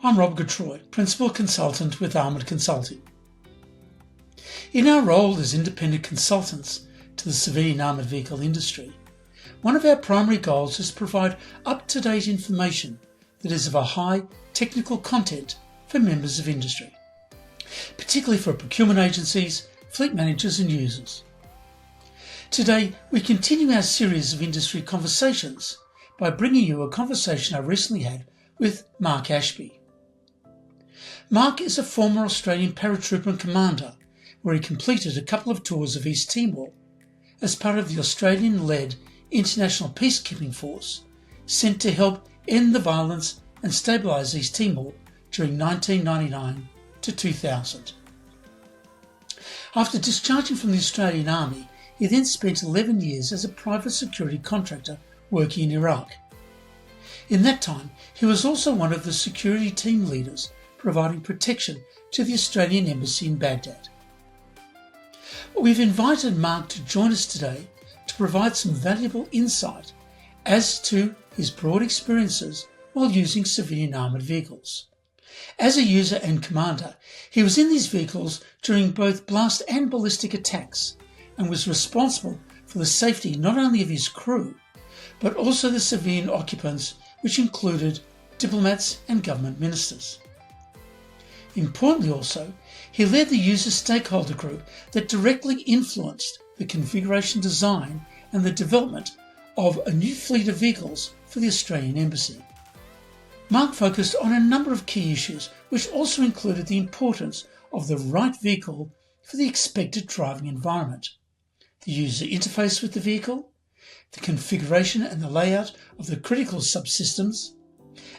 I'm Rob Gatroy, Principal Consultant with Armoured Consulting. In our role as independent consultants to the civilian armoured vehicle industry, one of our primary goals is to provide up-to-date information that is of a high technical content for members of industry, particularly for procurement agencies, fleet managers and users. Today, we continue our series of industry conversations by bringing you a conversation I recently had with Mark Ashby. Mark is a former Australian paratrooper and commander, where he completed a couple of tours of East Timor as part of the Australian-led international peacekeeping force sent to help end the violence and stabilise East Timor during 1999 to 2000. After discharging from the Australian Army, he then spent 11 years as a private security contractor working in Iraq. In that time, he was also one of the security team leaders providing protection to the Australian Embassy in Baghdad. We've invited Mark to join us today to provide some valuable insight as to his broad experiences while using civilian armoured vehicles. As a user and commander, he was in these vehicles during both blast and ballistic attacks and was responsible for the safety not only of his crew, but also the civilian occupants, which included diplomats and government ministers. Importantly also, he led the user stakeholder group that directly influenced the configuration design and the development of a new fleet of vehicles for the Australian Embassy. Mark focused on a number of key issues, which also included the importance of the right vehicle for the expected driving environment, the user interface with the vehicle, the configuration and the layout of the critical subsystems,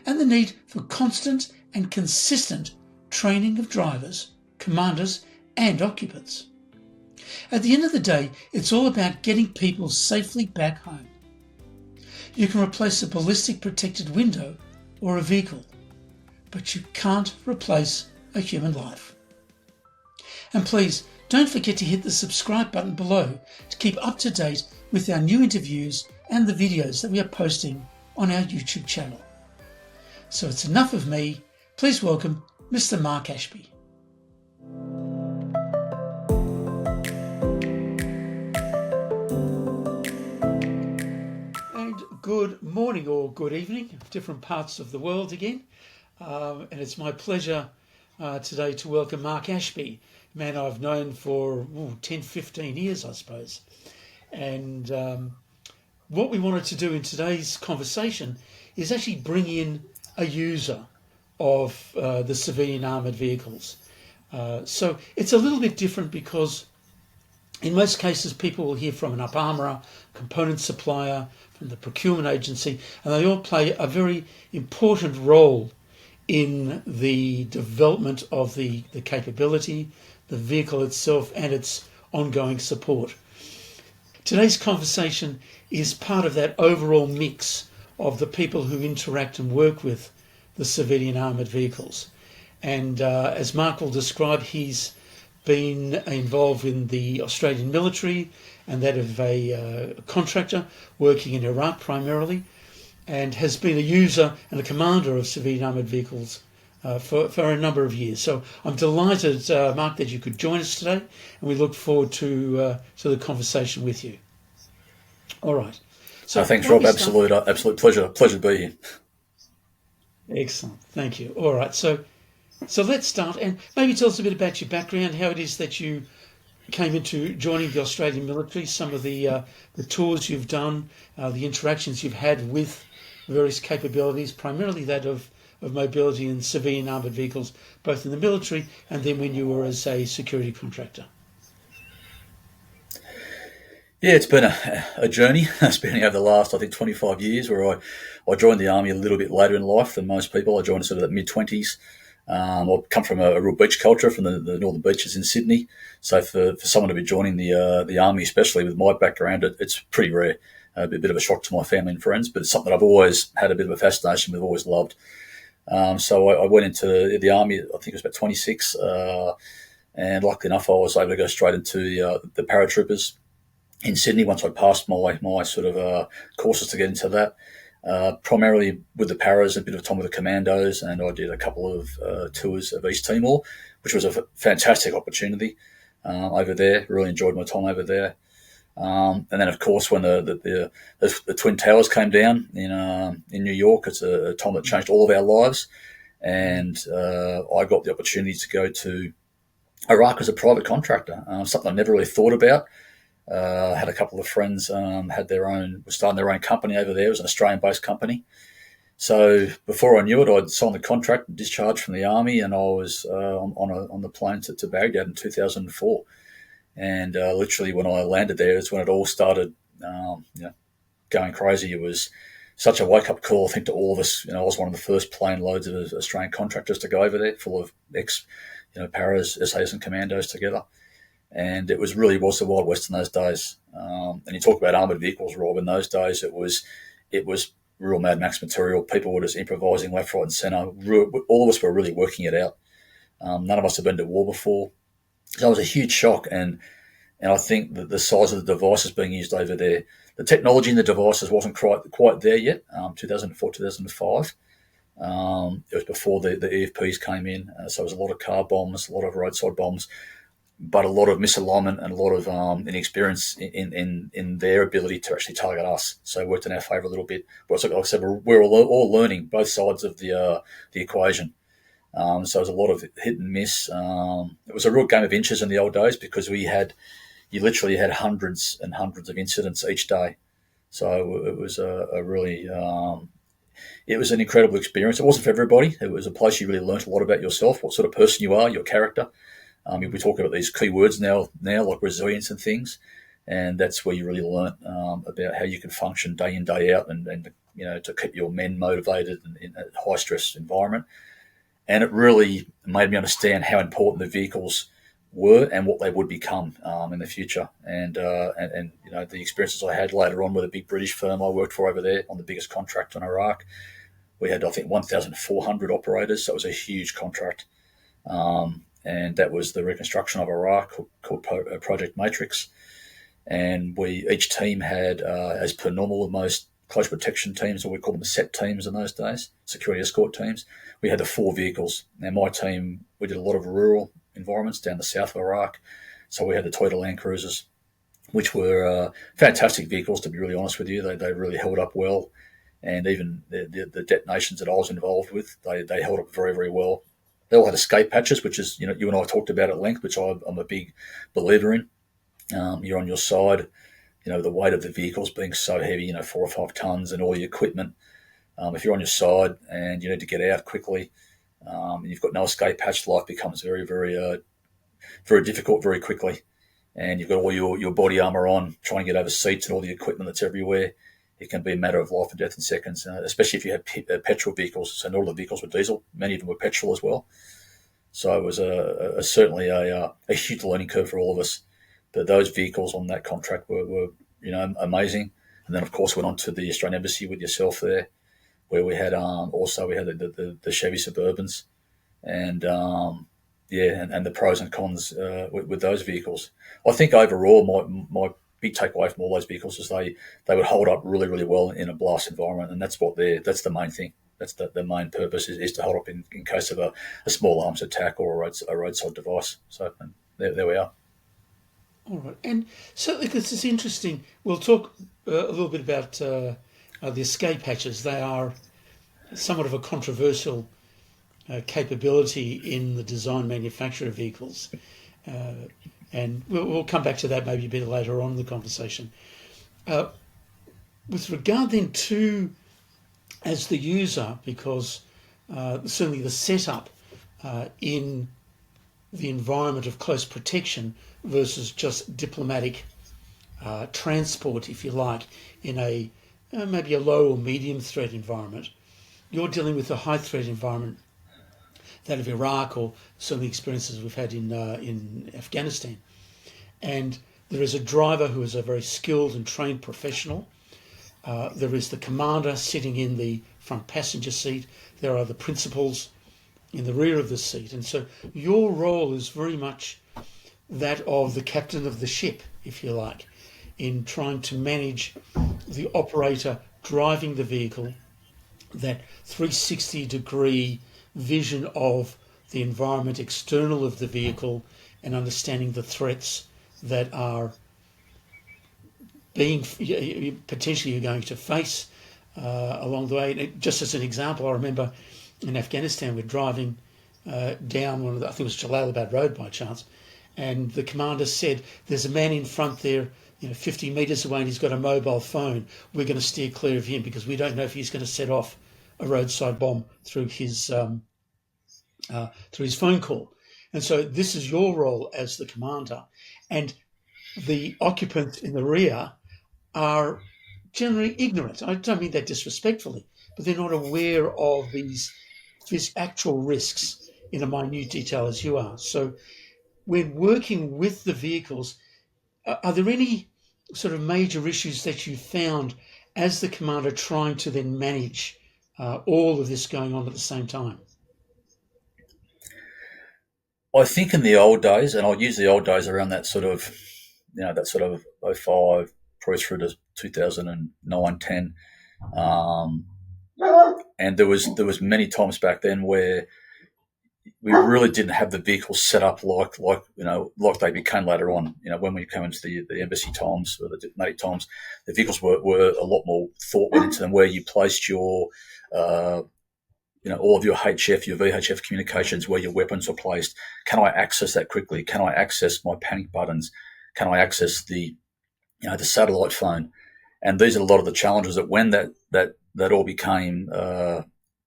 and the need for constant and consistent training of drivers, commanders, and occupants. At the end of the day, it's all about getting people safely back home. You can replace a ballistic protected window or a vehicle, but you can't replace a human life. And please, don't forget to hit the subscribe button below to keep up to date with our new interviews and the videos that we are posting on our YouTube channel. So it's enough of me. Please welcome Mr. Mark Ashby. And good morning or good evening, different parts of the world again. And it's my pleasure today to welcome Mark Ashby, a man I've known for 10, 15 years, I suppose. And what we wanted to do in today's conversation is actually bring in a user of the civilian armoured vehicles. So it's a little bit different because in most cases people will hear from an up armourer, component supplier, from the procurement agency, and they all play a very important role in the development of the capability, the vehicle itself and its ongoing support. Today's conversation is part of that overall mix of the people who interact and work with the civilian armoured vehicles. And as Mark will describe, he's been involved in the Australian military and that of a contractor working in Iraq primarily, and has been a user and a commander of civilian armoured vehicles for a number of years. So I'm delighted, Mark, that you could join us today, and we look forward to the conversation with you. All right. So thanks, Rob. Absolute pleasure to be here. Excellent. Thank you. All right. So let's start, and maybe tell us a bit about your background, how it is that you came into joining the Australian military, some of the tours you've done, the interactions you've had with various capabilities, primarily that of mobility and civilian armoured vehicles, both in the military and then when you were as a security contractor. Yeah, it's been a journey, spanning over the last, 25 years, where I joined the Army a little bit later in life than most people. I joined sort of the mid-20s. I come from a real beach culture from the northern beaches in Sydney. So for someone to be joining the Army, especially with my background, it's pretty rare. A bit of a shock to my family and friends, but it's something that I've always had a bit of a fascination with, always loved. So I went into the Army, I think it was about 26, and luckily enough, I was able to go straight into the paratroopers in Sydney once I passed my sort of courses to get into that. primarily with the paras, a bit of time with the commandos, and I did a couple of tours of East Timor, which was a fantastic opportunity over there. Really enjoyed my time over there. And then, of course, when the Twin Towers came down in New York, it's a time that changed all of our lives. And I got the opportunity to go to Iraq as a private contractor, something I never really thought about. Had a couple of friends were starting their own company over there. It was an Australian-based company. So before I knew it, I'd signed the contract and discharged from the army, and I was on the plane to Baghdad in 2004. And literally when I landed there is when it all started going crazy. It was such a wake-up call, I think, to all of us. I was one of the first plane loads of Australian contractors to go over there, full of paras, SAS and commandos together. And it was the Wild West in those days. And you talk about armoured vehicles, Rob. In those days, it was real Mad Max material. People were just improvising left, right, and centre. All of us were really working it out. None of us had been to war before, so it was a huge shock. And I think that the size of the devices being used over there, the technology in the devices wasn't quite there yet. 2004, 2005. It was before the EFPs came in, so it was a lot of car bombs, a lot of roadside bombs, but a lot of misalignment and a lot of inexperience in their ability to actually target us. So it worked in our favour a little bit. But like I said, we're all learning both sides of the equation. So it was a lot of hit and miss. It was a real game of inches in the old days because you literally had hundreds and hundreds of incidents each day. So it was it was an incredible experience. It wasn't for everybody. It was a place you really learnt a lot about yourself, what sort of person you are, your character. We talk about these key words now like resilience and things, and that's where you really learn about how you can function day in, day out, and to keep your men motivated in a high stress environment. And it really made me understand how important the vehicles were and what they would become in the future. And the experiences I had later on with a big British firm I worked for over there on the biggest contract in Iraq. We had, I think, 1,400 operators, so it was a huge contract. And that was the reconstruction of Iraq called Project Matrix. And each team had, as per normal with most close protection teams, or we call them SET teams in those days, security escort teams, we had the 4 vehicles. Now my team, we did a lot of rural environments down the south of Iraq. So we had the Toyota Land Cruisers, which were fantastic vehicles, to be really honest with you. They really held up well. And even the detonations that I was involved with, they held up very, very well. They all had escape hatches, which is, you and I talked about at length, which I'm a big believer in. You're on your side, the weight of the vehicles being so heavy, 4 or 5 tons, and all the equipment. If you're on your side and you need to get out quickly, and you've got no escape hatch, life becomes very, very, very difficult very quickly. And you've got all your body armour on, trying to get over seats and all the equipment that's everywhere. It can be a matter of life and death in seconds, especially if you have petrol vehicles. So not all the vehicles were diesel; many of them were petrol as well. So it was certainly a huge learning curve for all of us. But those vehicles on that contract were amazing. And then, of course, went on to the Australian Embassy with yourself there, where we had the Chevy Suburbans, and the pros and cons with those vehicles. I think overall, my big takeaway from all those vehicles is they would hold up really, really well in a blast environment, and that's the main thing. That's the main purpose is to hold up in case of a small arms attack or a roadside device. So there we are. All right, and so this is interesting. We'll talk a little bit about the escape hatches. They are somewhat of a controversial capability in the design manufacture of vehicles, and we'll come back to that maybe a bit later on in the conversation. With regard then to, as the user, because certainly the setup in the environment of close protection versus just diplomatic transport, if you like, in a maybe a low or medium threat environment. You're dealing with a high threat environment, that of Iraq, or certainly experiences we've had in Afghanistan. And there is a driver who is a very skilled and trained professional. There is the commander sitting in the front passenger seat. There are the principals in the rear of the seat. And so your role is very much that of the captain of the ship, if you like, in trying to manage the operator driving the vehicle, that 360-degree vision of the environment external of the vehicle, and understanding the threats that are being potentially you're going to face along the way. And just as an example, I remember in Afghanistan we're driving down one of the, I think it was Jalalabad Road by chance, and the commander said, "There's a man in front there, 50 metres away, and he's got a mobile phone. We're going to steer clear of him because we don't know if he's going to set off a roadside bomb through his phone call." And so this is your role as the commander, and the occupants in the rear are generally ignorant. I don't mean that disrespectfully, but they're not aware of these actual risks in a minute detail as you are. So when working with the vehicles, are there any sort of major issues that you found as the commander trying to then manage all of this going on at the same time? I think in the old days, and I'll use the old days around that sort of, that sort of 05 probably through to 2009, 10. And there was many times back then where we really didn't have the vehicles set up like they became later on. When we came into the embassy times or the diplomatic times, the vehicles were a lot more thought went into them, where you placed your all of your HF, your VHF communications, where your weapons were placed. Can I access that quickly? Can I access my panic buttons? Can I access the satellite phone? And these are a lot of the challenges that when that all became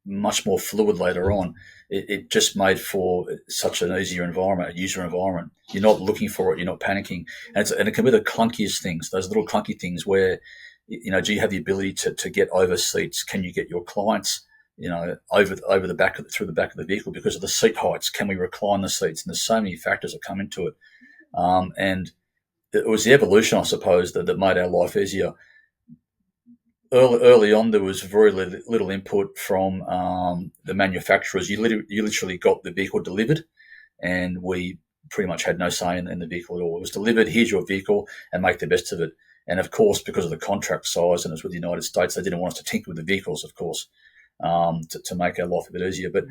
much more fluid later on, it just made for such an easier environment, a user environment. You're not looking for it, you're not panicking. And it can be the clunkiest things, those little clunky things where, do you have the ability to get over seats? Can you get your clients, over the back through the back of the vehicle because of the seat heights? Can we recline the seats? And there's so many factors that come into it. And it was the evolution, I suppose, that made our life easier. Early on, there was very little input from the manufacturers. You literally got the vehicle delivered, and we pretty much had no say in the vehicle at all. It was delivered, here's your vehicle, and make the best of it. And of course, because of the contract size, and it's with the United States, they didn't want us to tinker with the vehicles, of course, to make our life a bit easier. But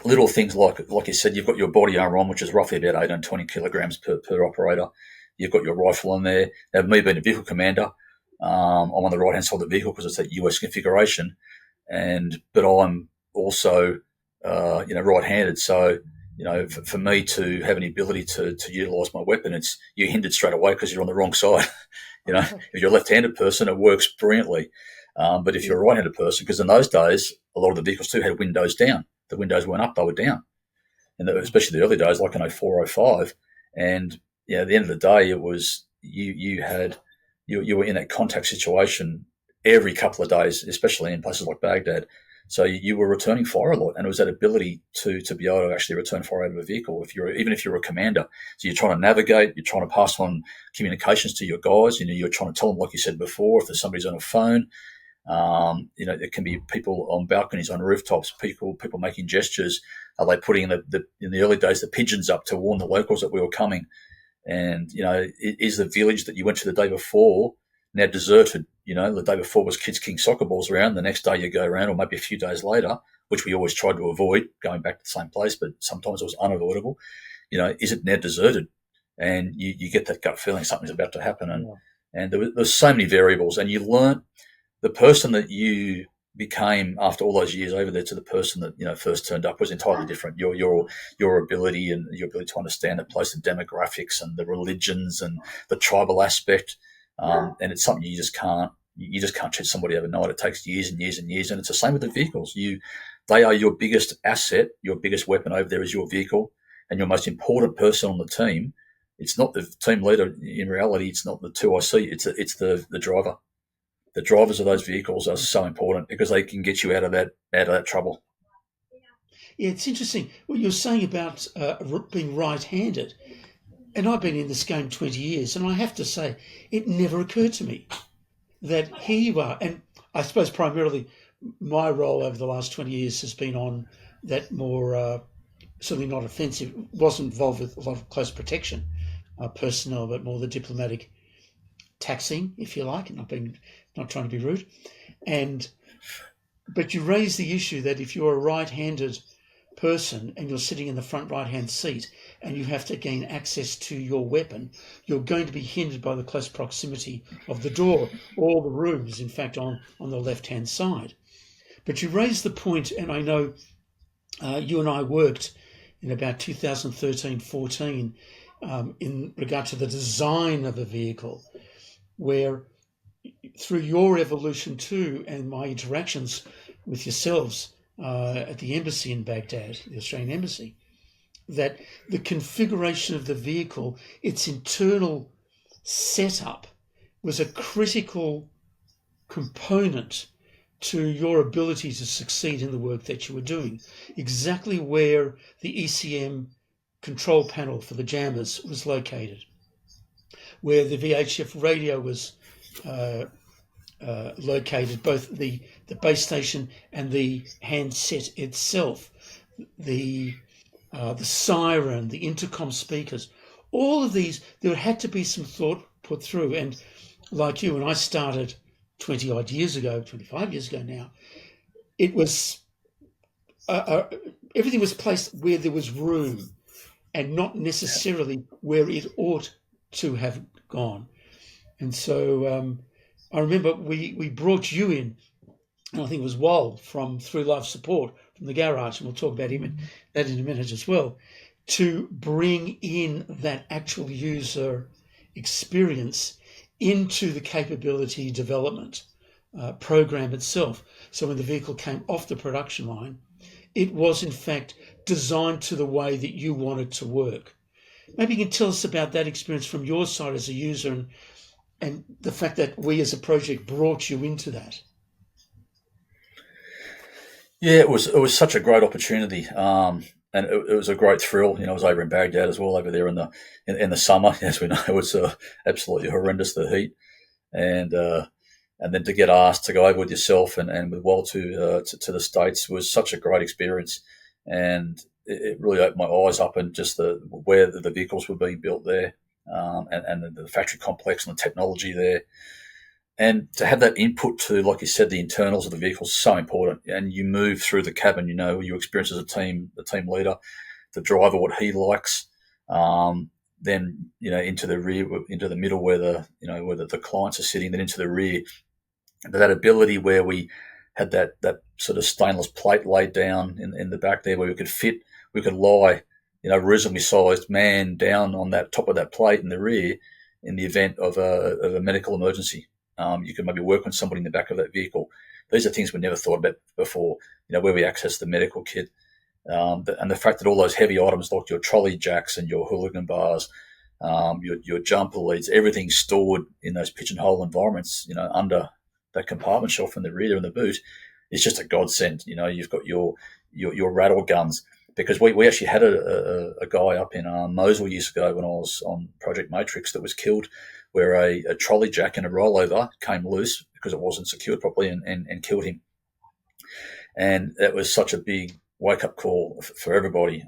little things like you said, you've got your body armor on, which is roughly about 820 kilograms per operator. You've got your rifle on there. Now, me being a vehicle commander, I'm on the right-hand side of the vehicle because it's that US configuration, but I'm also, right-handed. So, for me to have any ability to utilise my weapon, you're hindered straight away because you're on the wrong side. If you're a left-handed person, it works brilliantly. But if you're a right-handed person, because in those days, a lot of the vehicles too had windows down. The windows weren't up, they were down. And especially the early days, like in 04, 05. And, at the end of the day, it was you were in that contact situation every couple of days, especially in places like Baghdad. So you were returning fire a lot, and it was that ability to be able to actually return fire out of a vehicle even if you're a commander. So you're trying to navigate, you're trying to pass on communications to your guys. You're trying to tell them, like you said before, if there's somebody's on a phone. It can be people on balconies, on rooftops, people making gestures. Are they putting in the early days the pigeons up to warn the locals that we were coming? And, is the village that you went to the day before now deserted? The day before was kids kicking soccer balls around. The next day you go around, or maybe a few days later, which we always tried to avoid going back to the same place, but sometimes it was unavoidable. Is it now deserted? And you get that gut feeling something's about to happen. And there's so many variables, and you learn the person that you became after all those years over there to the person that first turned up was entirely different. Your ability and your ability to understand the place, the demographics and the religions and the tribal aspect, and it's something you just can't teach somebody overnight. It takes years and years and years, and it's the same with the vehicles. They are your biggest asset, your biggest weapon over there is your vehicle, and your most important person on the team. It's not the team leader in reality. It's not the 2IC. It's the driver. The drivers of those vehicles are so important because they can get you out of that trouble. Yeah, it's interesting what you're saying about being right-handed. And I've been in this game 20 years, and I have to say, it never occurred to me that here you are. And I suppose primarily my role over the last 20 years has been on that more, certainly not offensive, wasn't involved with a lot of close protection personnel, but more the diplomatic taxing, if you like, and not trying to be rude. But you raise the issue that if you're a right-handed person and you're sitting in the front right-hand seat and you have to gain access to your weapon, you're going to be hindered by the close proximity of the door. All the rooms, in fact, on the left-hand side. But you raise the point, and I know you and I worked in about 2013-14 in regard to the design of a vehicle, where through your evolution too and my interactions with yourselves at the embassy in Baghdad, the Australian embassy, that the configuration of the vehicle, its internal setup, was a critical component to your ability to succeed in the work that you were doing. Exactly where the ECM control panel for the jammers was located, where the VHF radio was located, both the base station and the handset itself, the siren, the intercom speakers, all of these, there had to be some thought put through. And like you, when I started 20 odd years ago, 25 years ago now, it was everything was placed where there was room and not necessarily where it ought to have gone. And so I remember we brought you in, and I think it was Wal from Through Life Support from the garage, and we'll talk about that in a minute as well, to bring in that actual user experience into the capability development program itself. So when the vehicle came off the production line, it was in fact designed to the way that you wanted to work. Maybe you can tell us about that experience from your side as a user and the fact that we as a project brought you into that. Yeah, it was such a great opportunity, and it was a great thrill. I was over in Baghdad as well, over there in the summer. As we know, it was absolutely horrendous, the heat, and then to get asked to go over with yourself and with Wal to the States was such a great experience, and it really opened my eyes up and just where the vehicles were being built there, and the factory complex and the technology there. And to have that input to, like you said, the internals of the vehicles is so important. And you move through the cabin, you experience as the team leader, the driver, what he likes, then, into the rear, into the middle where the clients are sitting, then into the rear. But that ability where we had that sort of stainless plate laid down in the back there where we could lie, reasonably sized man down on that top of that plate in the rear in the event of a medical emergency. You can maybe work on somebody in the back of that vehicle. These are things we never thought about before, where we access the medical kit. And the fact that all those heavy items like your trolley jacks and your hooligan bars, your jumper leads, everything's stored in those pigeonhole environments, under that compartment shelf in the rear and the boot, is just a godsend. You've got your rattle guns, because we actually had a guy up in Mosul years ago when I was on Project Matrix that was killed, where a trolley jack and a rollover came loose because it wasn't secured properly and killed him. And that was such a big wake-up call for everybody.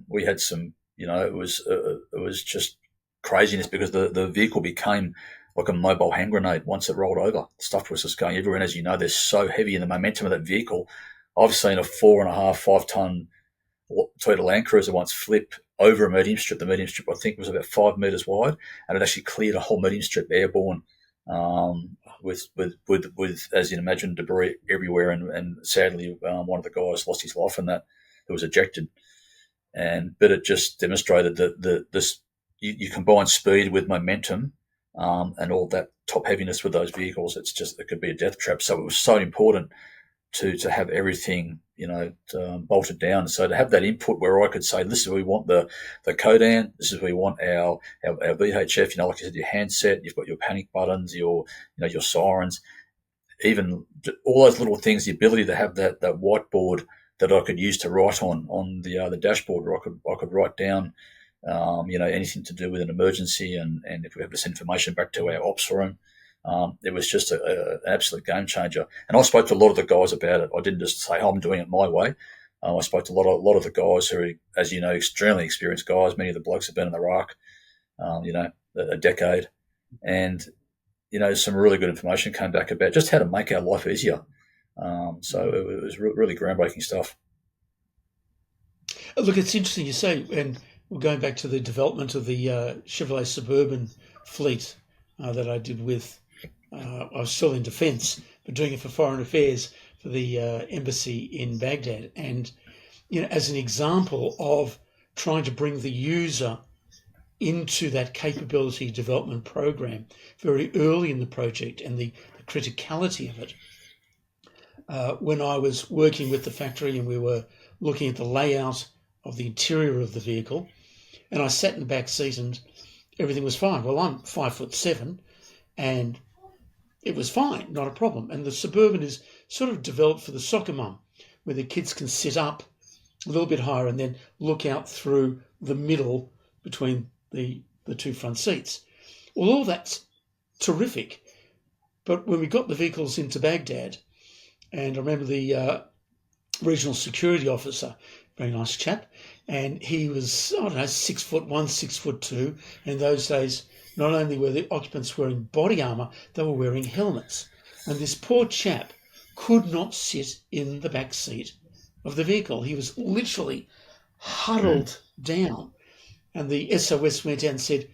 We had some, it was just craziness because the vehicle became like a mobile hand grenade once it rolled over. Stuff was just going everywhere. And as you know, they're so heavy in the momentum of that vehicle. I've seen a 5-ton Toyota Land Cruiser once flip over a medium strip. The medium strip, I think, was about 5 meters wide, and it actually cleared a whole medium strip airborne, with as you can imagine, debris everywhere. And sadly, one of the guys lost his life in that. It was ejected, but it just demonstrated that you combine speed with momentum, and all that top heaviness with those vehicles. It could be a death trap. So it was so important to have everything, bolted down. So to have that input where I could say, this is where we want the Codan, this is where we want our VHF, like you said, your handset, you've got your panic buttons, your sirens, even all those little things, the ability to have that whiteboard that I could use to write on the dashboard, where I could write down, anything to do with an emergency, and if we have to send information back to our ops room. It was just an absolute game changer. And I spoke to a lot of the guys about it. I didn't just say, I'm doing it my way. I spoke to a lot of the guys who are, as you know, extremely experienced guys. Many of the blokes have been in Iraq, a decade. And some really good information came back about just how to make our life easier. So it was really groundbreaking stuff. Look, it's interesting you say, and we're going back to the development of the Chevrolet Suburban fleet that I did with, I was still in defence, but doing it for foreign affairs for the embassy in Baghdad. And, as an example of trying to bring the user into that capability development program very early in the project and the criticality of it. When I was working with the factory and we were looking at the layout of the interior of the vehicle, and I sat in the back seat and everything was fine. Well, I'm 5'7", and it was fine, not a problem. And the Suburban is sort of developed for the soccer mum, where the kids can sit up a little bit higher and then look out through the middle between the two front seats. Well, all that's terrific. But when we got the vehicles into Baghdad, and I remember the regional security officer, very nice chap, and he was, 6'1", 6'2", and in those days, not only were the occupants wearing body armour, they were wearing helmets. And this poor chap could not sit in the back seat of the vehicle. He was literally huddled down. And the SOS went out and said,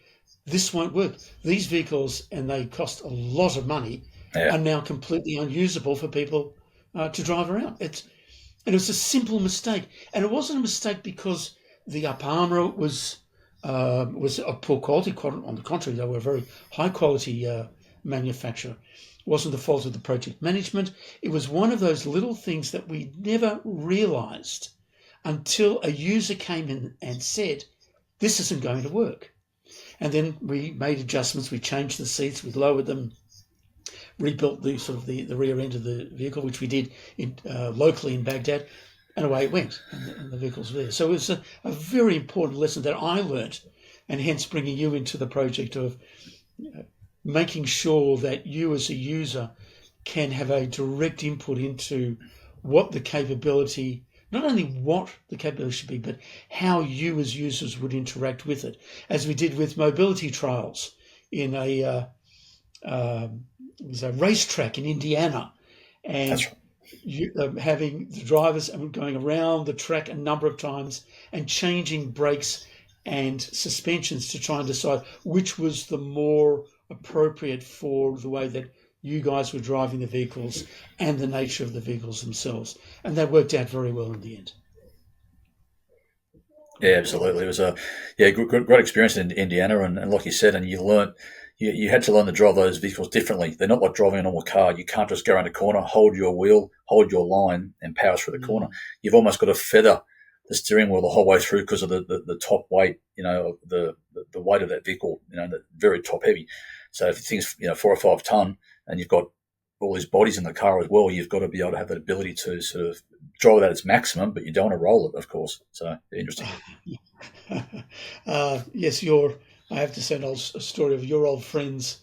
this won't work. These vehicles, and they cost a lot of money, are now completely unusable for people to drive around. And it was a simple mistake. And it wasn't a mistake because the upper armour was of poor quality. On the contrary, they were a very high quality manufacturer. It wasn't the fault of the project management. It was one of those little things that we never realised until a user came in and said, this isn't going to work. And then we made adjustments. We changed the seats. We lowered them, rebuilt the rear end of the vehicle, which we did locally in Baghdad, and away it went, and the vehicles were there. So it was a very important lesson that I learnt, and hence bringing you into the project of making sure that you as a user can have a direct input into what the capability, not only what the capability should be, but how you as users would interact with it, as we did with mobility trials in it was a racetrack in Indiana, and having the drivers going around the track a number of times and changing brakes and suspensions to try and decide which was the more appropriate for the way that you guys were driving the vehicles and the nature of the vehicles themselves. And that worked out very well in the end. Yeah, absolutely. It was a great experience in Indiana, and like you said, and you had to learn to drive those vehicles differently. They're not like driving a normal car. You can't just go around a corner, hold your wheel, hold your line, and power through the corner. You've almost got to feather the steering wheel the whole way through because of the top weight, the weight of that vehicle, very top heavy. So if things, 4 or 5 ton, and you've got all these bodies in the car as well, you've got to be able to have that ability to sort of drive it at its maximum, but you don't want to roll it, of course. So interesting. Yes, I have to say a story of your old friends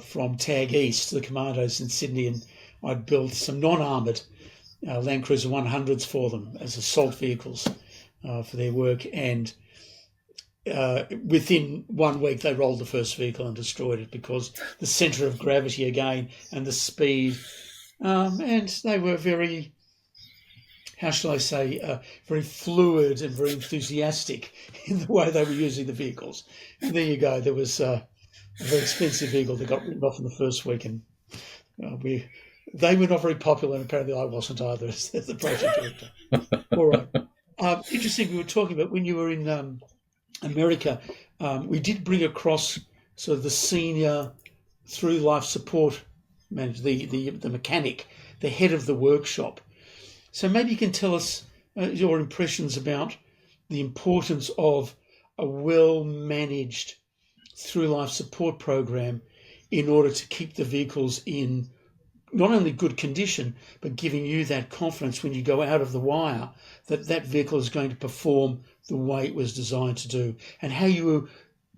from TAG East, the commandos in Sydney, and I'd built some non-armoured Land Cruiser 100s for them as assault vehicles for their work, and within 1 week they rolled the first vehicle and destroyed it because the centre of gravity again and the speed, and they were very, how shall I say, very fluid and very enthusiastic in the way they were using the vehicles. And there you go. There was a very expensive vehicle that got written off in the first week, and they were not very popular, and apparently I wasn't either as the project director. All right. Interesting, we were talking about when you were in America, we did bring across sort of the senior through life support manager, the mechanic, the head of the workshop. So maybe you can tell us your impressions about the importance of a well-managed through-life support program in order to keep the vehicles in not only good condition, but giving you that confidence when you go out of the wire that that vehicle is going to perform the way it was designed to do, and how you,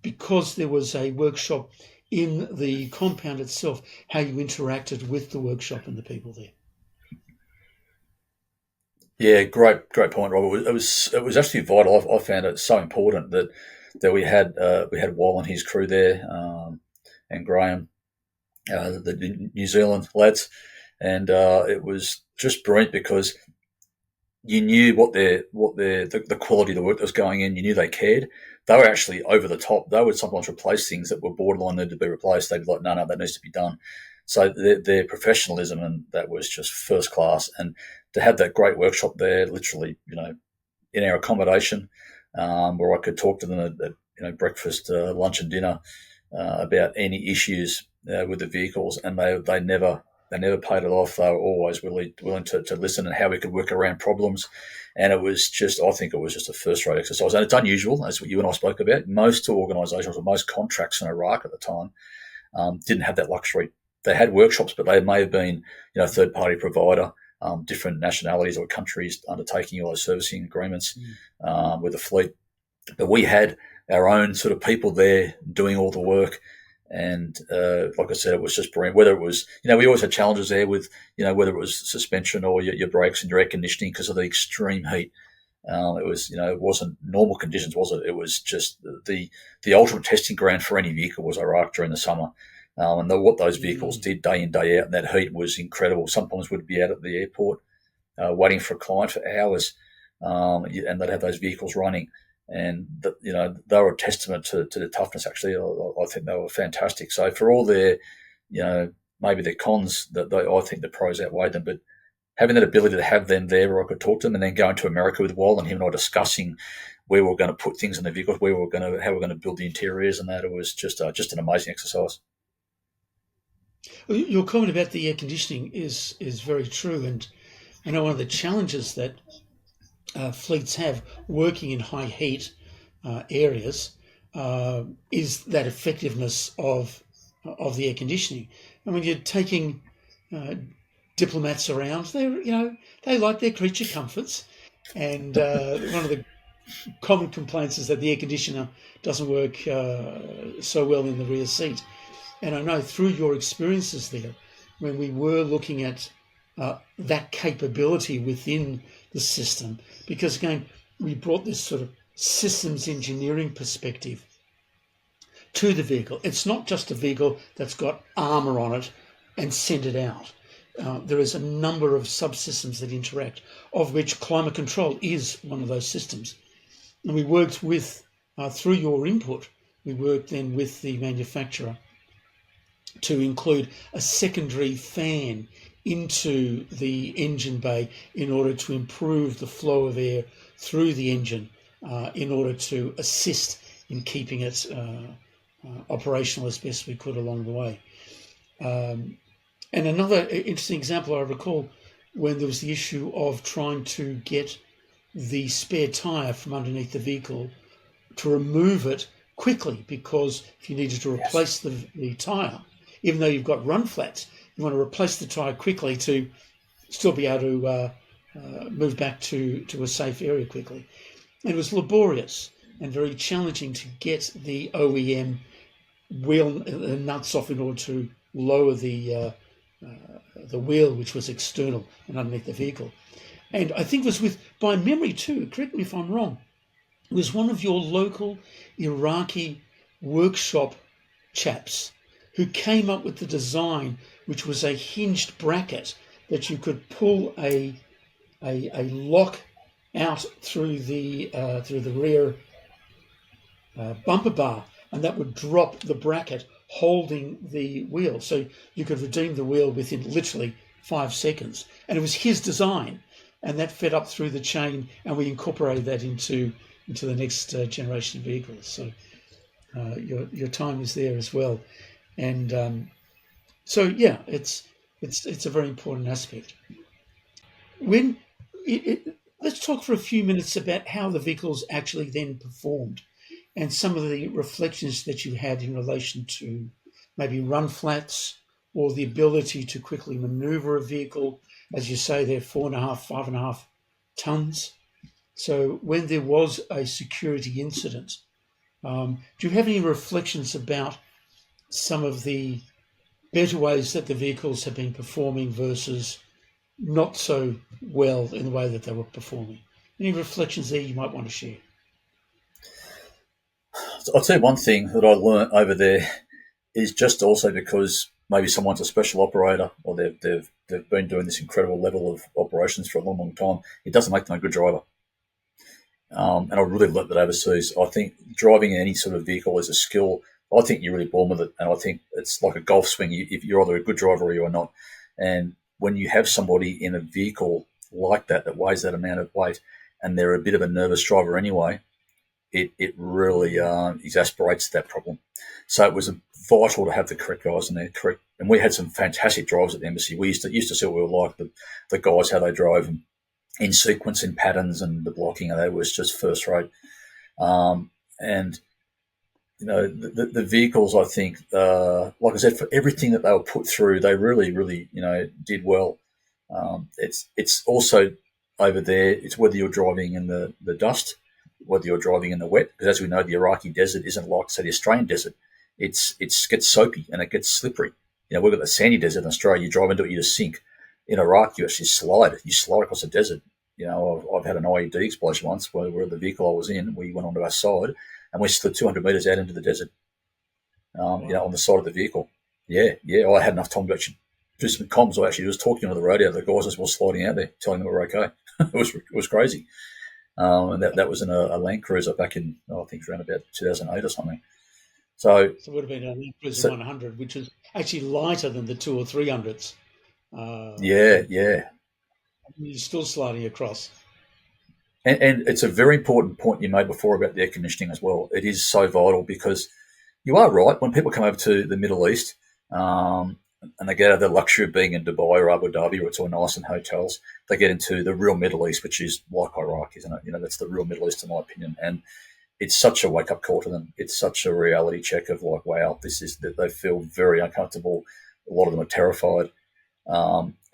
because there was a workshop in the compound itself, how you interacted with the workshop and the people there. Yeah, great point, Robert. It was actually vital. I found it so important that we had Wall and his crew there, and Graham, the New Zealand lads, and it was just brilliant because you knew the quality of the work that was going in. You knew they cared. They were actually over the top. They would sometimes replace things that were borderline needed to be replaced. They'd be like, no, that needs to be done. So their professionalism, and that was just first class. And to have that great workshop there, literally, in our accommodation, where I could talk to them at breakfast, lunch, and dinner about any issues with the vehicles, and they never paid it off. They were always willing to listen and how we could work around problems. And I think it was just a first-rate exercise. And it's unusual, as you and I spoke about. Most organisations or most contracts in Iraq at the time didn't have that luxury. They had workshops, but they may have been, a third-party provider, different nationalities or countries undertaking all those servicing agreements with the fleet. But we had our own sort of people there doing all the work. And like I said, it was just brilliant. Whether it was, we always had challenges there with, whether it was suspension or your brakes and your air conditioning because of the extreme heat. It was, it wasn't normal conditions, was it? It was just the ultimate testing ground for any vehicle was Iraq during the summer. And what those vehicles did day in, day out, and that heat was incredible. Sometimes we'd be out at the airport waiting for a client for hours, and they'd have those vehicles running. And they were a testament to the toughness. Actually, I think they were fantastic. So for all their, maybe their cons, I think the pros outweighed them. But having that ability to have them there, where I could talk to them, and then going to America with Wal and him and I discussing where we were going to put things in the vehicles, how we were going to build the interiors, and that, it was just an amazing exercise. Your comment about the air conditioning is very true, and I know one of the challenges that fleets have working in high heat areas is that effectiveness of the air conditioning. And when you're taking diplomats around, they like their creature comforts, and one of the common complaints is that the air conditioner doesn't work so well in the rear seat. And I know through your experiences there, when we were looking at that capability within the system, because again, we brought this sort of systems engineering perspective to the vehicle. It's not just a vehicle that's got armour on it and send it out. There is a number of subsystems that interact, of which climate control is one of those systems. And we worked with, through your input, we worked then with the manufacturer to include a secondary fan into the engine bay in order to improve the flow of air through the engine in order to assist in keeping it operational as best we could along the way. And another interesting example I recall, when there was the issue of trying to get the spare tyre from underneath the vehicle, to remove it quickly, because if you needed to replace the tyre, even though you've got run flats, you want to replace the tyre quickly to still be able to move back to a safe area quickly. And it was laborious and very challenging to get the OEM wheel nuts off in order to lower the wheel, which was external and underneath the vehicle. And I think it was by memory too, correct me if I'm wrong, it was one of your local Iraqi workshop chaps who came up with the design, which was a hinged bracket that you could pull a lock out through the rear bumper bar, and that would drop the bracket holding the wheel. So you could redeem the wheel within literally 5 seconds. And it was his design, and that fed up through the chain, and we incorporated that into the next generation of vehicles. So your time is there as well. And so yeah, it's a very important aspect. Let's talk for a few minutes about how the vehicles actually then performed, and some of the reflections that you had in relation to maybe run flats or the ability to quickly manoeuvre a vehicle. As you say, they're 5.5 tons. So when there was a security incident, do you have any reflections about some of the better ways that the vehicles have been performing versus not so well in the way that they were performing? Any reflections there you might want to share? I'll tell you one thing that I learnt over there is just also because maybe someone's a special operator, or they've been doing this incredible level of operations for a long, long time. It doesn't make them a good driver. And I really learnt that overseas. I think driving any sort of vehicle is a skill. I think you're really born with it, and I think it's like a golf swing. If you're either a good driver or you are not. And when you have somebody in a vehicle like that weighs that amount of weight, and they're a bit of a nervous driver anyway, it really exasperates that problem. So it was vital to have the correct guys in there, correct. And we had some fantastic drivers at the embassy. We used to see what we were like, the guys, how they drove, and in sequence, in patterns, and the blocking, and that was just first rate. And the vehicles, I think, like I said, for everything that they were put through, they really, really, did well. It's also over there. It's whether you're driving in the dust, whether you're driving in the wet, because as we know, the Iraqi desert isn't like, say, the Australian desert. It gets soapy and it gets slippery. We've got the sandy desert in Australia. You drive into it, you just sink. In Iraq, you actually slide. You slide across the desert. I've had an IED explosion once where the vehicle I was in, we went onto our side and we slid 200 metres out into the desert, on the side of the vehicle. Yeah, I had enough time to actually do some comms. I actually was talking on the radio. The guys were sliding out there, telling them we were okay. It was crazy. And that was in a Land Cruiser back in, I think, around about 2008 or something. So it would have been a Land Cruiser 100, which is actually lighter than the 200 or 300s. Yeah. You're still sliding across. And it's a very important point you made before about the air conditioning as well. It is so vital because you are right. When people come over to the Middle East and they get out of the luxury of being in Dubai or Abu Dhabi, where it's all nice in hotels, they get into the real Middle East, which is like Iraq, isn't it? That's the real Middle East, in my opinion. And it's such a wake-up call to them. It's such a reality check of like, wow, this is that they feel very uncomfortable. A lot of them are terrified.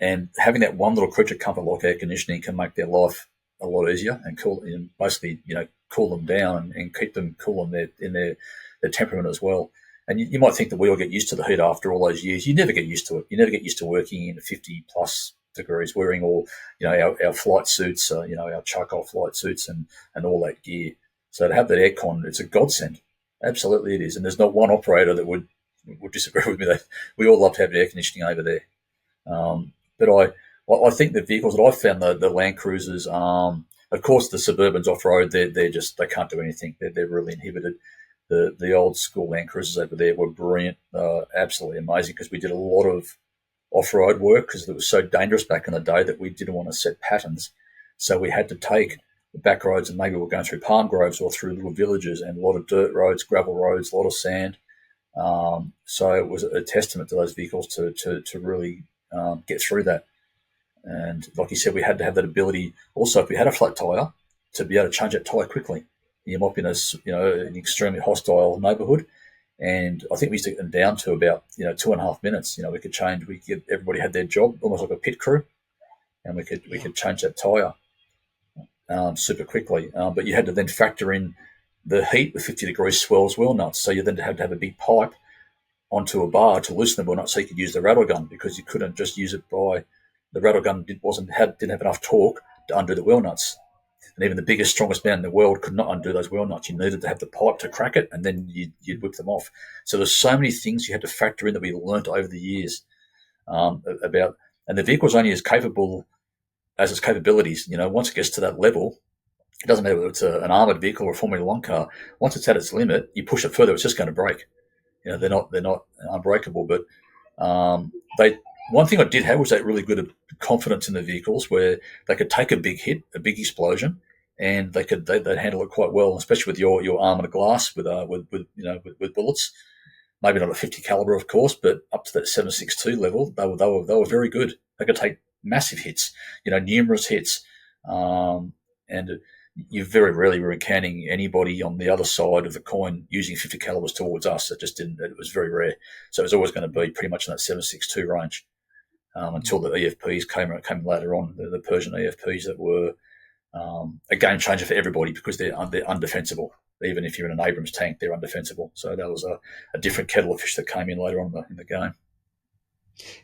And having that one little creature comfort like air conditioning can make their life a lot easier and cool, and basically, cool them down and keep them cool in their temperament as well. And you might think that we all get used to the heat after all those years. You never get used to it. You never get used to working in 50 plus degrees, wearing all, our flight suits, our charcoal flight suits and all that gear. So to have that aircon, it's a godsend. Absolutely it is. And there's not one operator that would disagree with me that we all love to have the air conditioning over there. But I think the vehicles that I found, the Land Cruisers, of course, the Suburbans off-road, they can't do anything. They're really inhibited. The old school Land Cruisers over there were brilliant, absolutely amazing, because we did a lot of off-road work because it was so dangerous back in the day that we didn't want to set patterns. So we had to take the back roads, and maybe we're going through palm groves or through little villages, and a lot of dirt roads, gravel roads, a lot of sand. So it was a testament to those vehicles to really get through that. And like you said, we had to have that ability also, if we had a flat tyre, to be able to change that tyre quickly. You might be in an extremely hostile neighbourhood, and I think we used to get them down to about 2.5 minutes. We could change. Everybody had their job, almost like a pit crew, and we could change that tyre super quickly. But you had to then factor in the heat with 50 degrees swells wheel nuts, so you then had to have a big pipe onto a bar to loosen the wheel nuts, so you could use the rattle gun, because you couldn't just use it by the rattle gun didn't have enough torque to undo the wheel nuts. And even the biggest, strongest man in the world could not undo those wheel nuts. You needed to have the pipe to crack it, and then you'd whip them off. So there's so many things you had to factor in that we learnt over the years about. And the vehicle's only as capable as its capabilities. Once it gets to that level, it doesn't matter whether it's an armoured vehicle or a Formula One car. Once it's at its limit, you push it further, it's just going to break. They're not unbreakable. But one thing I did have was that really good confidence in the vehicles, where they could take a big hit, a big explosion, and they'd handle it quite well, especially with your armoured glass with bullets. Maybe not a 50 caliber, of course, but up to that 7.62 level, they were very good. They could take massive hits, numerous hits, and you very rarely were encountering anybody on the other side of the coin using 50 calibers towards us. It was very rare. So it was always going to be pretty much in that 7.62 range until the EFPs came later on, the Persian EFPs that were a game changer for everybody, because they're undefensible. Even if you're in an Abrams tank, they're undefensible. So that was a different kettle of fish that came in later on in the game.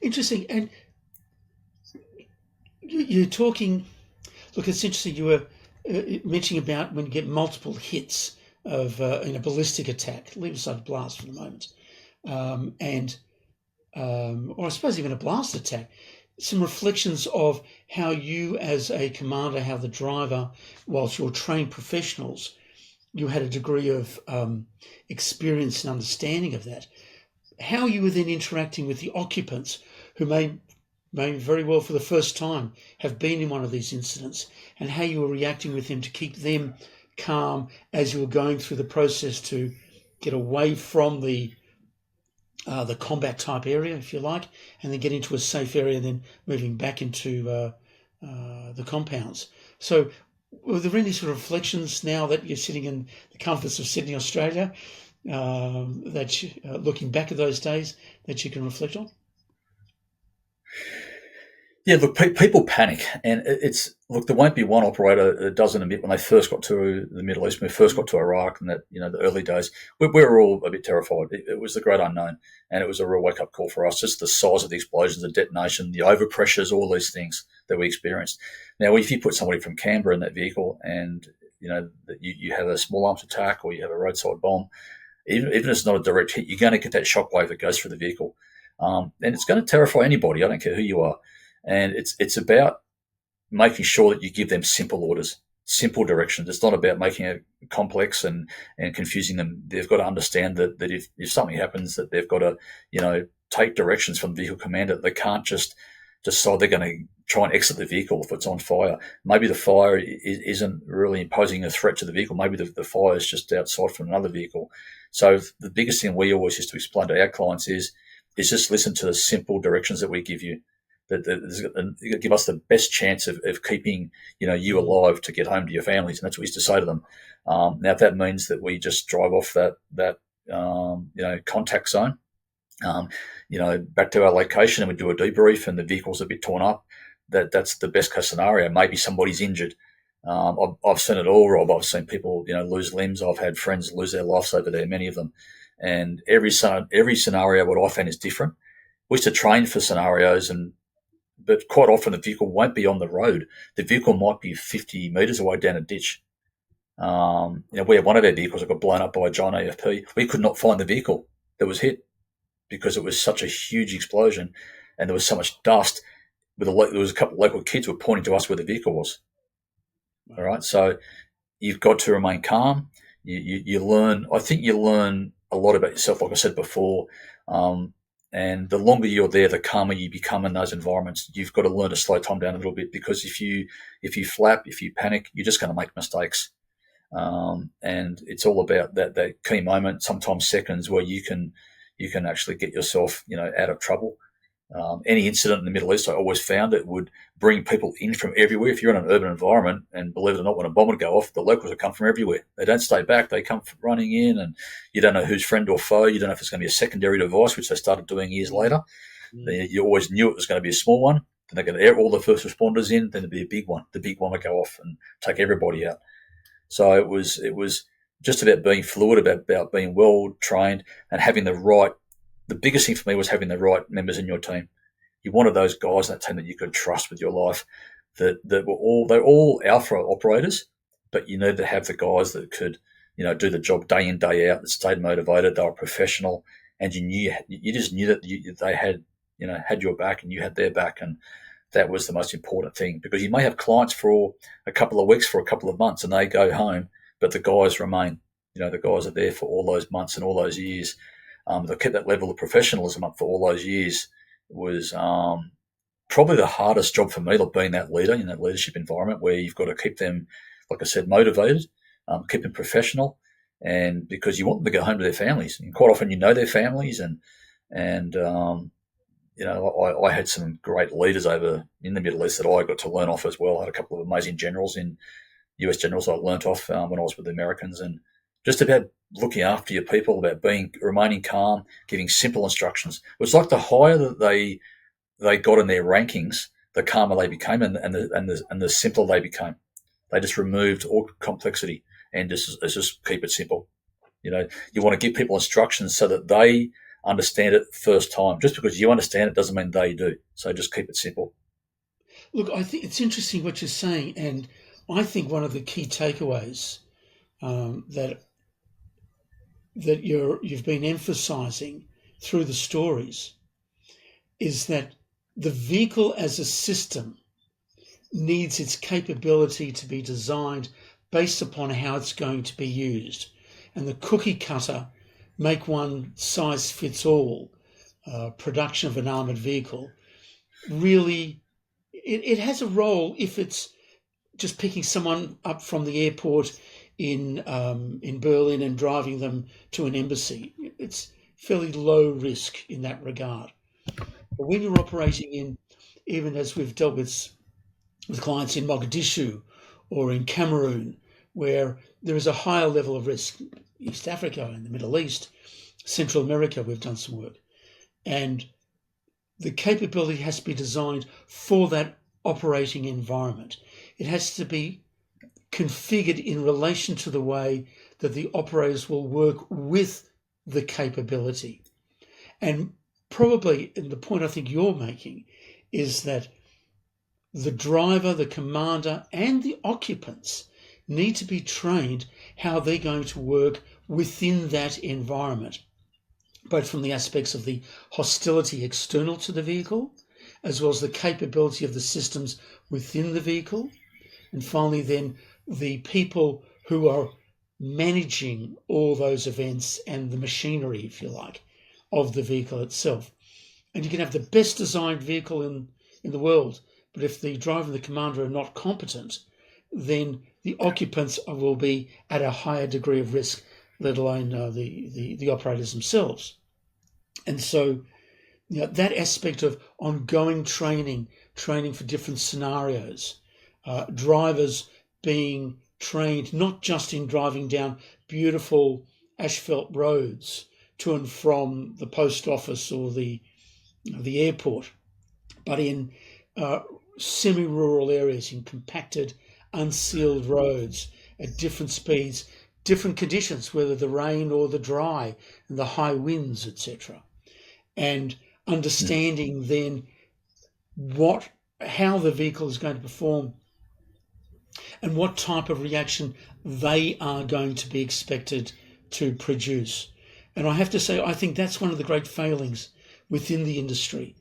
Interesting. And you're talking, look, it's interesting, you were mentioning about when you get multiple hits of in a ballistic attack, leave aside blast for the moment, and or I suppose even a blast attack, some reflections of how you as a commander, how the driver, whilst you're trained professionals, you had a degree of experience and understanding of that. How you were then interacting with the occupants who may very well for the first time have been in one of these incidents, and how you were reacting with them to keep them calm as you were going through the process to get away from the combat type area, if you like, and then get into a safe area, and then moving back into the compounds. So were there any sort of reflections now that you're sitting in the comforts of Sydney, Australia, looking back at those days, that you can reflect on? Yeah, look, people panic, and there won't be one operator that doesn't admit when they first got to the Middle East, when we first got to Iraq, and that the early days, we were all a bit terrified. It was the great unknown, and it was a real wake up call for us. Just the size of the explosions, the detonation, the overpressures, all these things that we experienced. Now, if you put somebody from Canberra in that vehicle, and you have a small arms attack or you have a roadside bomb, even if it's not a direct hit, you're going to get that shockwave that goes through the vehicle, and it's going to terrify anybody. I don't care who you are. And it's about making sure that you give them simple orders, simple directions. It's not about making it complex and confusing them. They've got to understand that if something happens, that they've got to, take directions from the vehicle commander. They can't just decide they're going to try and exit the vehicle if it's on fire. Maybe the fire isn't really imposing a threat to the vehicle. Maybe the fire is just outside from another vehicle. So the biggest thing we always used to explain to our clients is just listen to the simple directions that we give you. That give us the best chance of keeping you alive to get home to your families, and that's what we used to say to them. Now, if that means that we just drive off that contact zone, back to our location, and we do a debrief, and the vehicle's a bit torn up, that's the best case scenario. Maybe somebody's injured. I've seen it all, Rob. I've seen people lose limbs. I've had friends lose their lives over there, many of them, and every scenario what I found is different. We used to train for scenarios, but quite often the vehicle won't be on the road. The vehicle might be 50 metres away down a ditch. We had one of our vehicles that got blown up by a giant AFP. We could not find the vehicle that was hit because it was such a huge explosion and there was so much dust. There was a couple of local kids who were pointing to us where the vehicle was. All right, so you've got to remain calm. You learn. I think you learn a lot about yourself, like I said before. And the longer you're there, the calmer you become in those environments. You've got to learn to slow time down a little bit, because if you flap, if you panic, you're just going to make mistakes. And it's all about that key moment, sometimes seconds, where you can actually get yourself out of trouble. Any incident in the Middle East, I always found it would bring people in from everywhere. If you're in an urban environment, and believe it or not, when a bomb would go off, the locals would come from everywhere. They don't stay back. They come running in, and you don't know who's friend or foe. You don't know if it's going to be a secondary device, which they started doing years later. You always knew it was going to be a small one. Then they're going to air all the first responders in. Then there'd be a big one. The big one would go off and take everybody out. So it was just about being fluid, about being well trained, and having the right. The biggest thing for me was having the right members in your team. You wanted those guys in that team that you could trust with your life. They're all alpha operators, but you needed to have the guys that could, do the job day in, day out, that stayed motivated, they were professional, and you just knew that they had your back and you had their back, and that was the most important thing, because you may have clients for a couple of weeks, for a couple of months, and they go home, but the guys remain. The guys are there for all those months and all those years. They kept that level of professionalism up for all those years. It was probably the hardest job for me, like being that leader in that leadership environment, where you've got to keep them, like I said, motivated, keep them professional, and because you want them to go home to their families. And quite often, their families, and I had some great leaders over in the Middle East that I got to learn off as well. I had a couple of amazing generals US generals I learnt off when I was with the Americans, and just about looking after your people, about remaining calm, giving simple instructions. It was like the higher that they got in their rankings, the calmer they became, and the simpler they became. They just removed all complexity and just keep it simple. You want to give people instructions so that they understand it first time. Just because you understand it doesn't mean they do. So just keep it simple. Look, I think it's interesting what you're saying, and I think one of the key takeaways that you've been emphasising through the stories is that the vehicle as a system needs its capability to be designed based upon how it's going to be used. And the cookie cutter, make one size fits all production of an armoured vehicle, really, it has a role if it's just picking someone up from the airport in Berlin and driving them to an embassy. It's fairly low risk in that regard. But when you're operating in, even as we've dealt with clients in Mogadishu or in Cameroon, where there is a higher level of risk, East Africa, in the Middle East, Central America, we've done some work. And the capability has to be designed for that operating environment. It has to be configured in relation to the way that the operators will work with the capability. And probably, and the point I think you're making, is that the driver, the commander, and the occupants need to be trained how they're going to work within that environment, both from the aspects of the hostility external to the vehicle, as well as the capability of the systems within the vehicle, and finally then the people who are managing all those events and the machinery, if you like, of the vehicle itself. And you can have the best designed vehicle in the world, but if the driver and the commander are not competent, then the occupants will be at a higher degree of risk, let alone the operators themselves. And so, that aspect of ongoing training for different scenarios, drivers being trained not just in driving down beautiful asphalt roads to and from the post office or the airport, but in semi-rural areas, in compacted, unsealed roads at different speeds, different conditions, whether the rain or the dry and the high winds, etc. And understanding then how the vehicle is going to perform and what type of reaction they are going to be expected to produce. And I have to say, I think that's one of the great failings within the industry.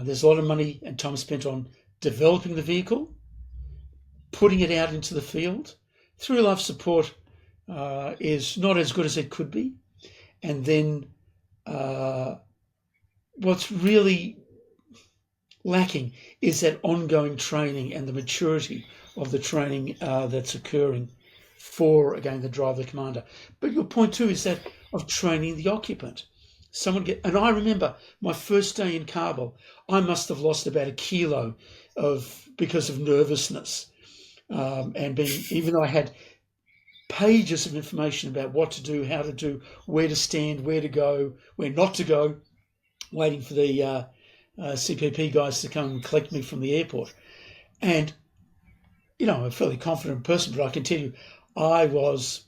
There's a lot of money and time spent on developing the vehicle, putting it out into the field. Through life support is not as good as it could be. And then what's really lacking is that ongoing training and the maturity of the training that's occurring for, again, the driver, the commander. But your point too is that of training the occupant. And I remember my first day in Kabul, I must have lost about 1 kilo because of nervousness, and even though I had pages of information about what to do, how to do, where to stand, where to go, where not to go, waiting for the CPP guys to come and collect me from the airport. And, I'm a fairly confident person, but I can tell you, I was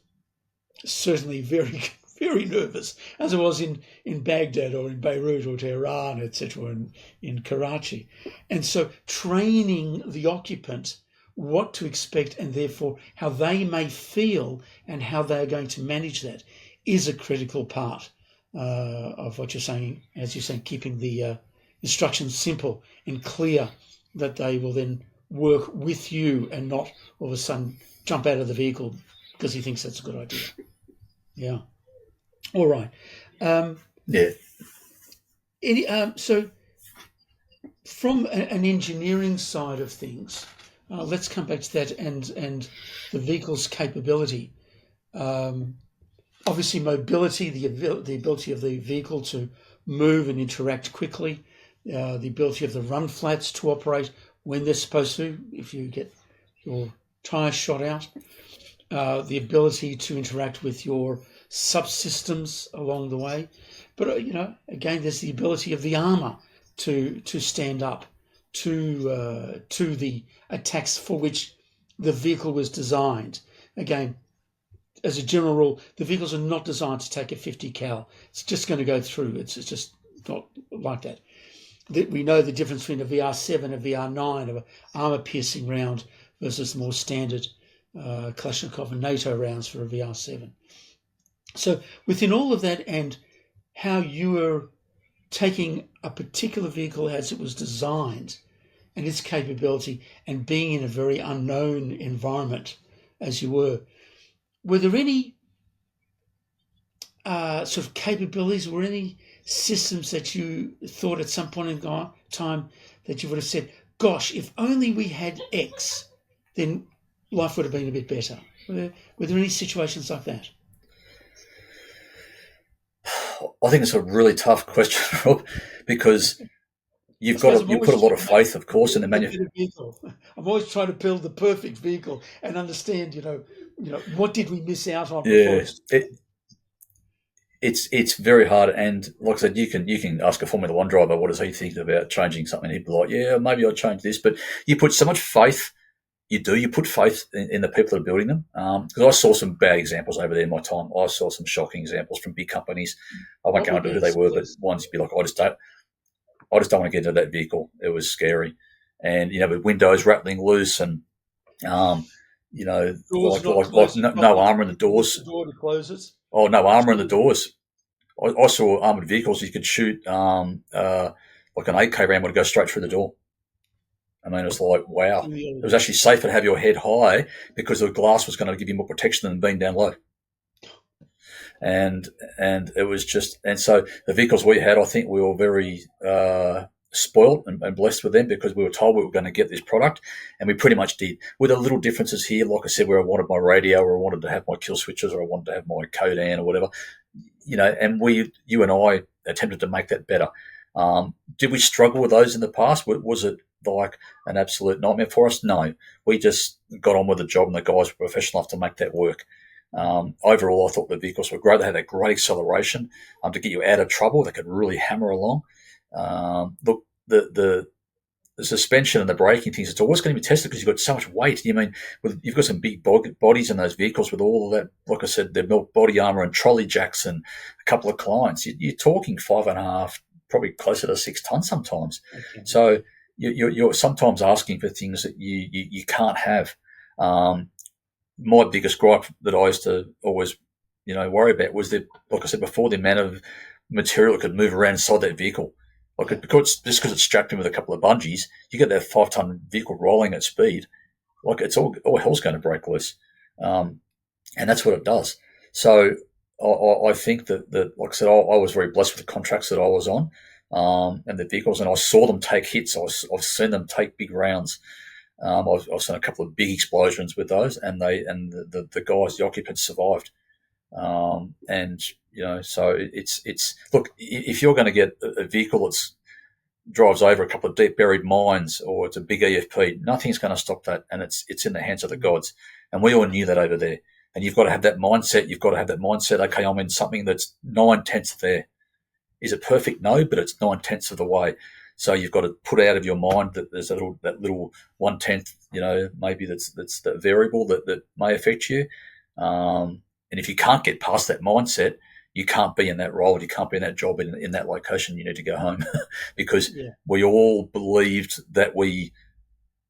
certainly very, very nervous, as I was in Baghdad or in Beirut or Tehran, etc., in Karachi. And so training the occupant what to expect and therefore how they may feel and how they're going to manage that is a critical part of what you're saying, as you're saying, keeping the instructions simple and clear, that they will then work with you and not all of a sudden jump out of the vehicle because he thinks that's a good idea. Yeah. All right. So from an engineering side of things, let's come back to that and the vehicle's capability. Obviously, mobility, the ability of the vehicle to move and interact quickly, the ability of the run flats to operate when they're supposed to, if you get your tyres shot out, the ability to interact with your subsystems along the way. But, again, there's the ability of the armour to stand up to the attacks for which the vehicle was designed. Again, as a general rule, the vehicles are not designed to take a 50 cal. It's just going to go through. It's just not like that. We know the difference between a VR7, a VR9, of an armour-piercing round versus the more standard Kalashnikov and NATO rounds for a VR7. So within all of that and how you are taking a particular vehicle as it was designed and its capability and being in a very unknown environment as you were there any sort of capabilities or any systems that you thought at some point in time that you would have said, gosh, if only we had X, then life would have been a bit better? Were there any situations like that? I think it's a really tough question, Rob, because you put a lot of faith, of course, in the manufacturer. I'm always trying to build the perfect vehicle and understand, what did we miss out on? Yeah, it's very hard. And like I said, you can ask a Formula One driver, what does he think about changing something? He'd be like, yeah, maybe I'll change this. But you put so much faith. You put faith in the people that are building them. Because I saw some bad examples over there in my time. I saw some shocking examples from big companies. I won't go into who they were, but ones you'd be like, I just don't want to get into that vehicle. It was scary. And, with windows rattling loose and, no armour in the doors. The door to close it. Oh, no armour in the doors. I saw armoured vehicles you could shoot like an 8K round would go straight through the door. I mean, it was like, wow. It was actually safer to have your head high because the glass was going to give you more protection than being down low. And it was just, and so the vehicles we had, I think we were very spoiled and blessed with them because we were told we were going to get this product, and we pretty much did. With the little differences here, like I said, where I wanted my radio, or I wanted to have my kill switches, or I wanted to have my Codan or whatever, and you and I attempted to make that better. Did we struggle with those in the past? Was it like an absolute nightmare for us? No, we just got on with the job, and the guys were professional enough to make that work. Overall, I thought the vehicles were great. They had a great acceleration to get you out of trouble. They could really hammer along. Look, the suspension and the braking things, it's always going to be tested because you've got so much weight. You've got some big bodies in those vehicles with all of that. Like I said, they've built body armor and trolley jacks and a couple of clients. You're talking 5.5, probably closer to 6 tons sometimes. Okay. So you're sometimes asking for things that you can't have. My biggest gripe that I used to always, worry about was that, like I said before, the amount of material that could move around inside that vehicle. Because it's strapped in with a couple of bungees, you get that 5-ton vehicle rolling at speed. Like it's all hell's going to break loose. And that's what it does. So I think that, like I said, I was very blessed with the contracts that I was on, and the vehicles, and I saw them take hits. I've seen them take big rounds. I've seen a couple of big explosions with those, and the guys, the occupants, survived. So it's look, if you're going to get a vehicle that drives over a couple of deep buried mines, or it's a big EFP, nothing's going to stop that, and it's in the hands of the gods. And we all knew that over there. And you've got to have that mindset. Okay, I'm in something that's 9/10 there. Is it perfect? No, but it's 9/10 of the way. So you've got to put out of your mind that there's that little 1/10, maybe that's the variable that may affect you. And if you can't get past that mindset, you can't be in that role. You can't be in that job in that location. You need to go home because we all believed that we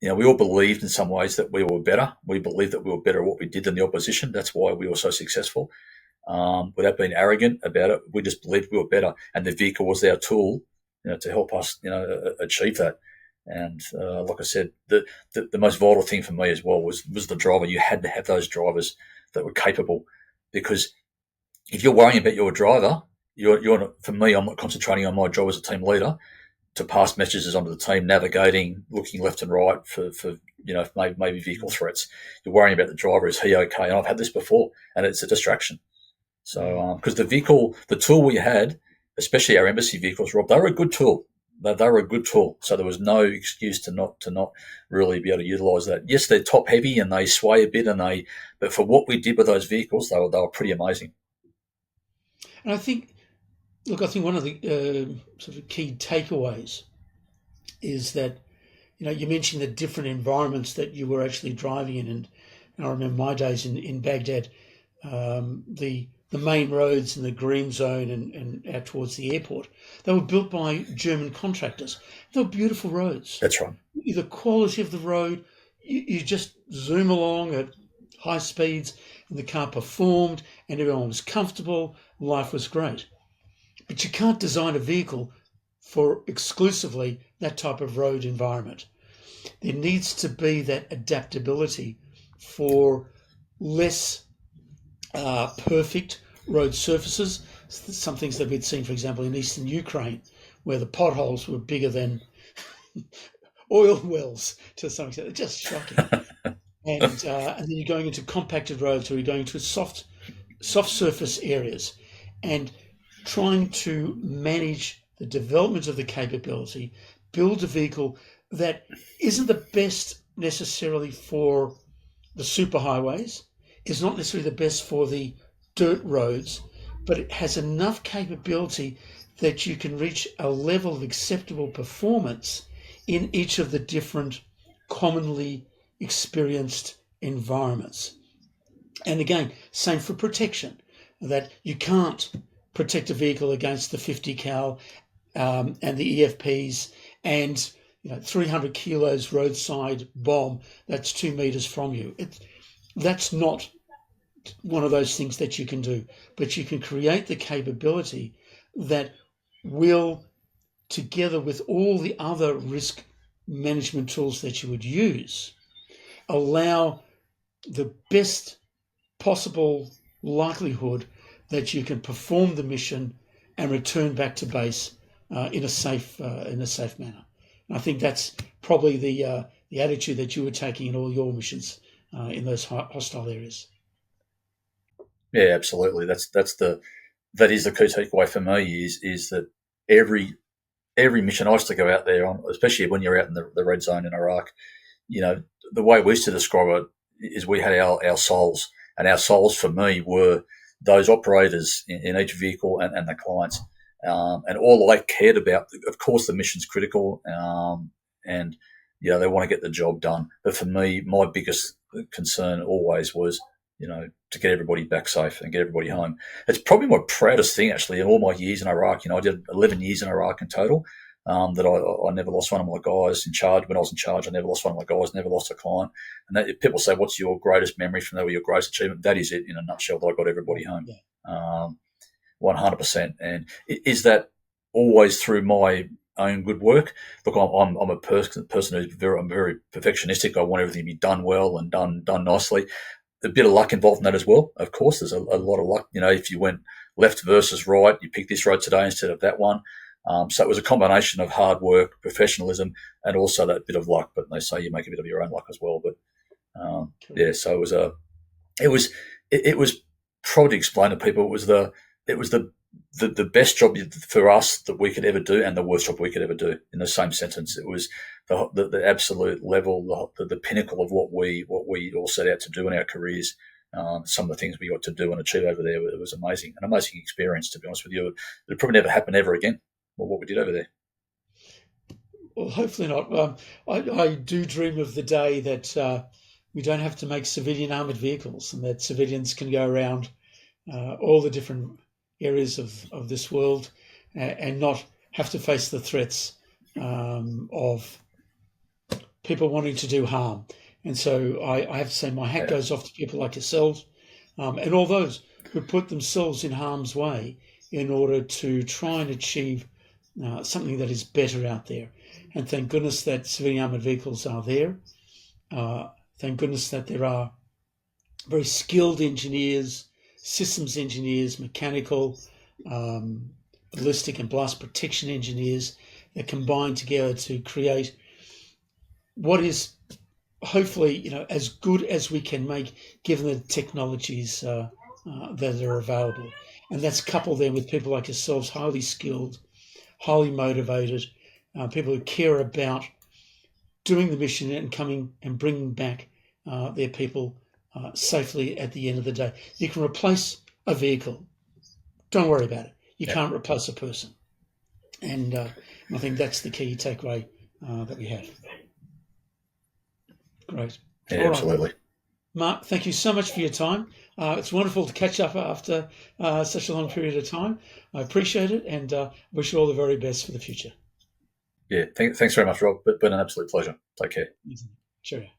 all believed in some ways that we were better. We believed that we were better at what we did than the opposition. That's why we were so successful. Without being arrogant about it, we just believed we were better, and the vehicle was our tool, to help us, achieve that. And like I said, the most vital thing for me as well was the driver. You had to have those drivers that were capable, because if you're worrying about your driver, for me, I'm not concentrating on my job as a team leader to pass messages onto the team, navigating, looking left and right for maybe vehicle threats. You're worrying about the driver. Is he okay? And I've had this before, and it's a distraction. So because the tool we had, especially our embassy vehicles, Rob, they were a good tool. They were a good tool. So there was no excuse to not really be able to utilise that. Yes, they're top heavy and they sway a bit, but for what we did with those vehicles, they were pretty amazing. And I think one of the sort of key takeaways is that, you mentioned the different environments that you were actually driving in. And I remember my days in Baghdad, the main roads in the green zone and out towards the airport, they were built by German contractors. They were beautiful roads. That's right. The quality of the road, you just zoom along at high speeds, and the car performed, and everyone was comfortable. Life was great. But you can't design a vehicle for exclusively that type of road environment. There needs to be that adaptability for less perfect road surfaces. Some things that we'd seen, for example, in eastern Ukraine, where the potholes were bigger than oil wells to some extent. It's just shocking. And then you're going into compacted roads, or you're going to soft surface areas, and trying to manage the development of the capability, build a vehicle that isn't the best necessarily for the superhighways, is not necessarily the best for the dirt roads, but it has enough capability that you can reach a level of acceptable performance in each of the different commonly experienced environments. And again, same for protection, that you can't protect a vehicle against the 50 cal and the EFPs and 300 kilos roadside bomb that's 2 meters from you. That's not one of those things that you can do, but you can create the capability that will, together with all the other risk management tools that you would use, allow the best possible likelihood that you can perform the mission and return back to base in a safe manner. And I think that's probably the attitude that you were taking in all your missions in those hostile areas. Yeah, absolutely. That is the key takeaway for me is that every mission I used to go out there on, especially when you're out in the red zone in Iraq, the way we used to describe it is we had our souls, and our souls for me were those operators in each vehicle and the clients. And all I cared about, of course, the mission's critical, and they want to get the job done. But for me, my biggest concern always was, to get everybody back safe and get everybody home. It's probably my proudest thing, actually, in all my years in Iraq. I did 11 years in Iraq in total. That I never lost one of my guys in charge. When I was in charge, I never lost one of my guys, never lost a client. And people say, what's your greatest memory from that, or your greatest achievement? That is it in a nutshell, that I got everybody home. Yeah. 100%. And is that always through my own good work? Look, I'm a person who's I'm very perfectionistic. I want everything to be done well and done nicely. A bit of luck involved in that as well. Of course, there's a lot of luck. If you went left versus right, you picked this road today instead of that one. So it was a combination of hard work, professionalism, and also that bit of luck. But they say you make a bit of your own luck as well. But so it was probably to explain to people, it was the best job for us that we could ever do, and the worst job we could ever do in the same sentence. It was the absolute level, the pinnacle of what we all set out to do in our careers. Some of the things we got to do and achieve over there, it was amazing, an amazing experience, to be honest with you. It would probably never happen ever again, what we did over there. Well, hopefully not. I do dream of the day that we don't have to make civilian armoured vehicles, and that civilians can go around all the different areas of this world and not have to face the threats of people wanting to do harm. And so I have to say my hat goes off to people like yourselves and all those who put themselves in harm's way in order to try and achieve something that is better out there. And thank goodness that civilian armoured vehicles are there. Thank goodness that there are very skilled engineers, systems engineers, mechanical, ballistic and blast protection engineers that combine together to create what is hopefully as good as we can make, given the technologies that are available. And that's coupled then with people like yourselves, highly skilled, highly motivated, people who care about doing the mission and coming and bringing back their people safely at the end of the day. You can replace a vehicle. Don't worry about it. You can't replace a person. And I think that's the key takeaway that we have. Great. Yeah, absolutely. Right. Mark, thank you so much for your time. It's wonderful to catch up after such a long period of time. I appreciate it, and wish you all the very best for the future. Yeah, thanks very much, Rob. It's been an absolute pleasure. Take care. Cheerio.